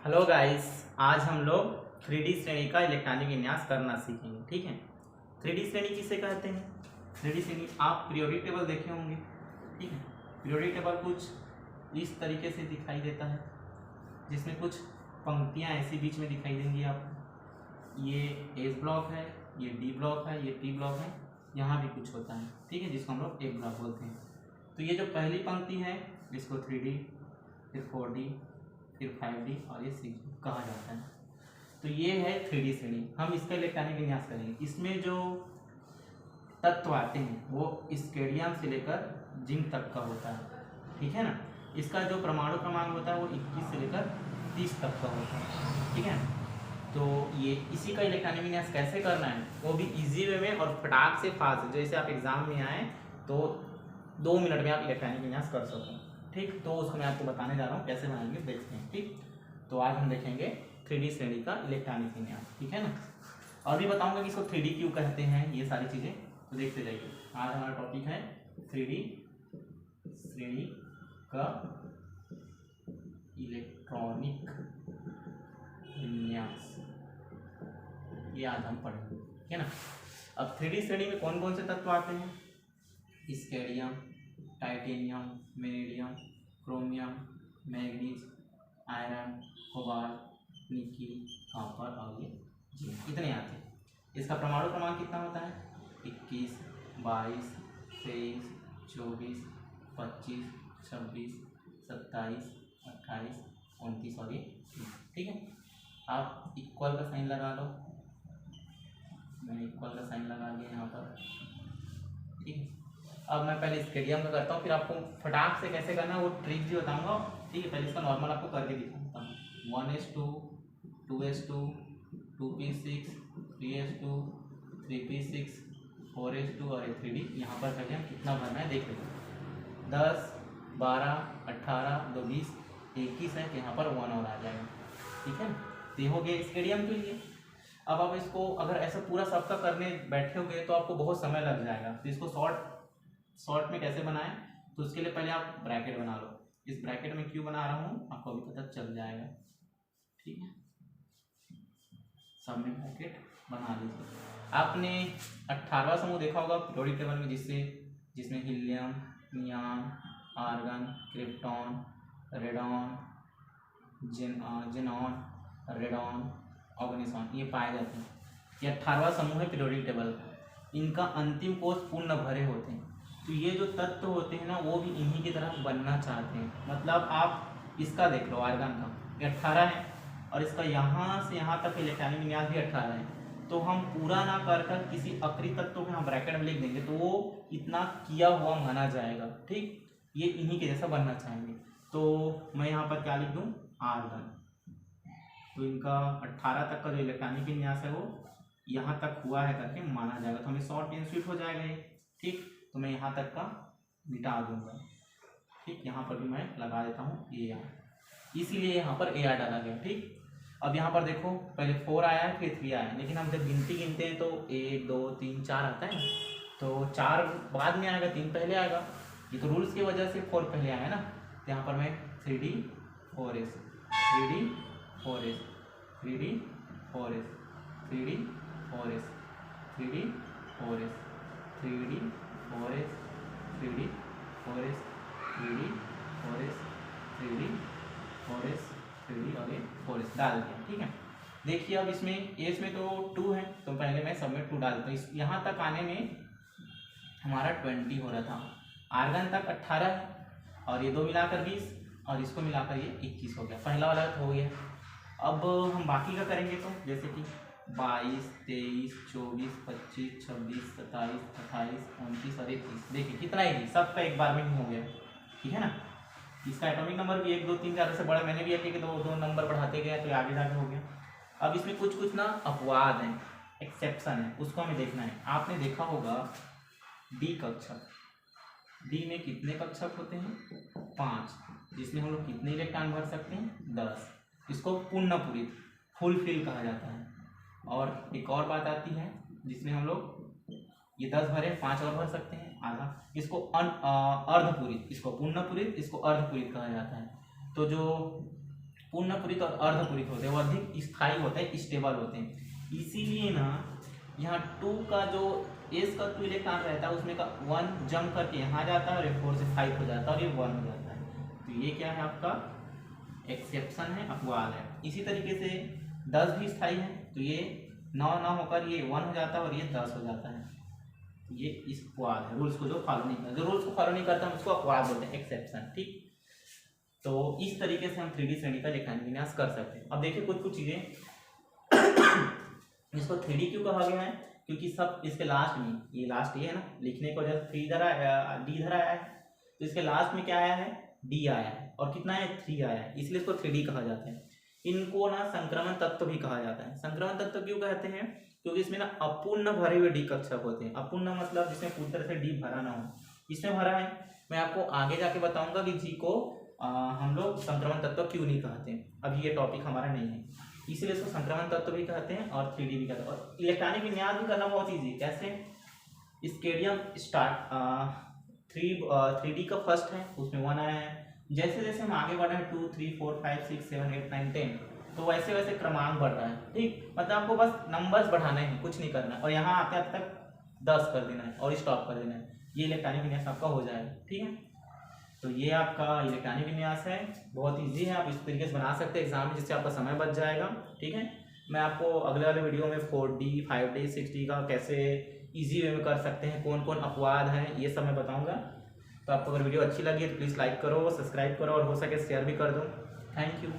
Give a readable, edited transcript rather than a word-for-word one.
Hello guys, आज हम लोग 3D श्रेणी का इलेक्ट्रॉनिक विन्यास करना सीखेंगे। ठीक है। 3D श्रेणी किसे कहते हैं? 3D श्रेणी आप पीरियोडिक टेबल देखे होंगे। ठीक है। पीरियोडिक टेबल कुछ इस तरीके से दिखाई देता है, जिसमें कुछ पंक्तियां ऐसी बीच में दिखाई देंगी आपको। ये एस ब्लॉक है, ये डी ब्लॉक है, ये टी ब्लॉक है, यहाँ भी कुछ होता है। ठीक है, जिसको हम लोग ए ब्लॉक बोलते हैं। तो ये जो पहली पंक्ति है इसको 3D, फिर 4D, फिर 5D और ये 6D कहा जाता है। तो ये है 3D श्रेणी। हम इसका इलेक्ट्रॉनिक विन्यास करेंगे। इसमें जो तत्व आते हैं वो स्केडियम से लेकर जिंक तक का होता है। ठीक है ना। इसका जो परमाणु क्रमांक होता है वो 21 से लेकर 30 तक का होता है। ठीक है। तो ये इसी का इलेक्ट्रॉनिक विन्यास कैसे करना है वो भी इजी वे में और फटाक से फास्ट, जैसे आप एग्जाम में आए तो 2 मिनट में आप इलेक्ट्रॉनिक विन्यास कर सको। ठीक, तो उसको मैं आपको बताने जा रहा हूँ कैसे बनाएंगे, देखते हैं। ठीक, तो आज हम देखेंगे 3D श्रेणी का इलेक्ट्रॉनिक विन्यास। ठीक है ना। और भी बताऊंगा कि इसको 3D क्यों कहते हैं, ये सारी चीज़ें तो देखते जाइए। आज हमारा टॉपिक है 3D श्रेणी का इलेक्ट्रॉनिक विन्यास, ये आज हम पढ़ेंगे। ठीक है ना। अब 3D श्रेणी में कौन कौन से तत्व आते हैं? Scandium, titanium, vanadium, chromium, manganese, iron, cobalt, nickel, copper और ये जिंक, इतने आते हैं। इसका परमाणु क्रमांक कितना होता है? 21, 22, 23, 24, 25, 26, 27, 28, 29 और ये 30। ठीक है। आप इक्वल का साइन लगा लो, मैंने इक्वल का साइन लगा दिया यहाँ पर। ठीक है। अब मैं पहले स्केडियम का करता हूँ, फिर आपको फटाक से कैसे करना है वो ट्रिक भी बताऊंगा। ठीक है, पहले इसका नॉर्मल आपको करके दिखाता हूँ। 1s2, 2s2, 2p6, 3s2, 3p6, 4s2 और 3D। यहाँ पर पहले हम कितना भरना है देख लेते हैं। 10, 12, 18, 2, 20, 21 है, तो यहाँ पर 1 और आ जाएगा। ठीक है, तो ये हो गया स्केडियम के लिए। अब आप इसको अगर ऐसा पूरा सबका करने बैठोगे तो आपको बहुत समय लग जाएगा। तो इसको शॉर्ट में कैसे बनाएं, तो उसके लिए पहले आप ब्रैकेट बना लो। इस ब्रैकेट में क्यों बना रहा हूँ आपको अभी पता चल जाएगा। ठीक है, सब में ब्रैकेट बना लीजिए। आपने 18वां समूह देखा होगा पीरियोडिक टेबल में, जिसमें helium, neon, argon, krypton, radon, xenon, radon, oganesson ये पाए जाते हैं। ये 18वां समूह है पीरियोडिक टेबल का। इनका अंतिम कोष पूर्ण भरे होते हैं। तो ये जो तत्व होते हैं ना वो भी इन्हीं की तरह बनना चाहते हैं। मतलब आप इसका देख लो, आर्गन का ये 18 है और इसका यहाँ से यहाँ तक इलेक्ट्रॉनिक विन्यास भी 18 है। तो हम पूरा ना कर कर किसी अक्री तत्व को हम ब्रैकेट में लिख देंगे तो वो इतना किया हुआ माना जाएगा। ठीक, ये इन्हीं के जैसा बनना चाहेंगे। तो मैं यहाँ पर क्या लिख दूँ? आर्गन। तो इनका 18 तक का जो इलेक्ट्रॉनिक विन्यास है वो यहाँ तक हुआ है करके माना जाएगा। तो हमें शॉर्ट एंड स्वीट हो जाएगा ये। ठीक, तो मैं यहाँ तक का मिटा दूंगा। ठीक, यहाँ पर भी मैं लगा देता हूँ AR, इसीलिए यहाँ पर AR डाला गया। ठीक, अब यहाँ पर देखो पहले 4 आया है फिर 3 आया है, लेकिन हम जब गिनती गिनते हैं तो 1 2 3 4 आता है। तो 4 बाद में आएगा, 3 पहले आएगा। ये तो रूल्स की वजह से 4 पहले आया है ना। तो यहाँ पर मैं 3D 4s, 3D 4s, 3D 4s, 3D 4s, 3D 4s, 3D 4s, 3D 4s, 3D 4s, 3D 4s, 3D और ये 4s डाल दिया। ठीक है, देखिए अब इसमें एस में तो 2 है तो पहले मैं सब में 2 डाल देता हूँ। यहाँ तक आने में हमारा 20 हो रहा था। आर्गन तक 18 है और ये 2 मिलाकर 20 और इसको मिलाकर ये 21 हो गया। पहला वाला तो हो गया। अब हम बाकी का करेंगे तो जैसे कि 22, 23, 24, 25, 26, 27, 28, 29 और 31। देखिए कितना ही सबका एक बार में ही हो गया। ठीक है ना। इसका एटॉमिक नंबर भी 1 2 3 4 से बड़ा, मैंने भी एक दो नंबर बढ़ाते गए तो आगे जाके हो गया। अब इसमें कुछ ना अपवाद हैं, एक्सेप्शन है, उसको हमें देखना है। आपने देखा होगा डी कक्षक, डी में कितने कक्षक होते हैं? 5, जिसमें हम लोग कितने इलेक्ट्रॉन भर सकते हैं? 10। इसको पूर्णपूरित फुलफिल कहा जाता है। और एक और बात आती है जिसमें हम लोग ये 10 भरे 5 और भर सकते हैं आधा, इसको अर्धपूरित, इसको पूर्णपूरित, इसको अर्धपूरित कहा जाता है। तो जो पूर्णपुरित और अर्धपुरित होते हैं वो अधिक स्थायी होते हैं, स्टेबल होते हैं। इसीलिए ना यहाँ 2 का जो s का 2 इलेक्ट्रॉन रहता है उसमें का 1 जंप करके यहाँ जाता है और ये 4 से 5 हो जाता है और ये 1 हो जाता है। तो ये क्या है आपका एक्सेप्शन है, अपवाद है। इसी तरीके से 10 भी स्थायी है, तो ये 9 ना होकर ये 1 हो जाता है और ये 10 हो जाता है। ये इस अपवाद है, रूल्स को जो फॉलो नहीं करता, जो रूल्स को फॉलो नहीं करता हम उसको अपवाद बोलते हैं, एक्सेप्शन। ठीक, तो इस तरीके से हम 3D श्रेणी का इलेक्ट्रॉनिक विन्यास कर सकते हैं। अब देखिए कुछ चीजें इसको 3D क्यों कहा गया है, क्योंकि सब इसके लास्ट में, ये लास्ट ये है ना, लिखने को जब 3 धरा डी धरा आया है तो इसके लास्ट में क्या आया है, डी आया है और कितना है 3 आया है, इसलिए इसको 3D कहा जाता है। इनको ना संक्रमण तत्व भी कहा जाता है। संक्रमण तत्व क्यों कहते हैं, क्योंकि इसमें ना अपूर्ण भरे हुए डी कक्षक होते हैं। अपूर्ण मतलब जिसमें पूरी तरह से डी भरा ना हो, इसमें भरा है। मैं आपको आगे जाके बताऊंगा कि जी को हम लोग संक्रमण तत्व क्यों नहीं कहते, अभी ये टॉपिक हमारा नहीं है, इसीलिए इसको संक्रमण तत्व भी कहते हैं और 3D भी कहते हैं। और इलेक्ट्रॉनिक विन्यास भी करना बहुत ईजी, कैसे, स्केडियम स्टार्ट 3D का फर्स्ट है, उसमें 1 आया है। जैसे जैसे हम आगे बढ़ रहे हैं 2, 3, 4, 5, 6, 7, 8, 9, 10, तो वैसे वैसे क्रमांक बढ़ रहा है। ठीक, मतलब आपको बस नंबर्स बढ़ाने हैं, कुछ नहीं करना है, और यहाँ आते आते तक 10 कर देना है और स्टॉप कर देना है, ये इलेक्ट्रॉनिक विन्यास आपका हो जाएगा। ठीक है, तो ये आपका इलेक्ट्रॉनिक विन्यास है, बहुत इजी है, आप इस तरीके से बना सकते हैं एग्जाम में, जिससे आपका समय बच जाएगा। ठीक है, मैं आपको अगले वाले वीडियो में 4D, 5D, 6D का कैसे इजी वे में कर सकते हैं, कौन कौन अपवाद हैं, ये सब मैं बताऊंगा। तो आपको अगर वीडियो अच्छी लगी तो प्लीज़ लाइक करो, सब्सक्राइब करो और हो सके शेयर भी कर दो। Thank you.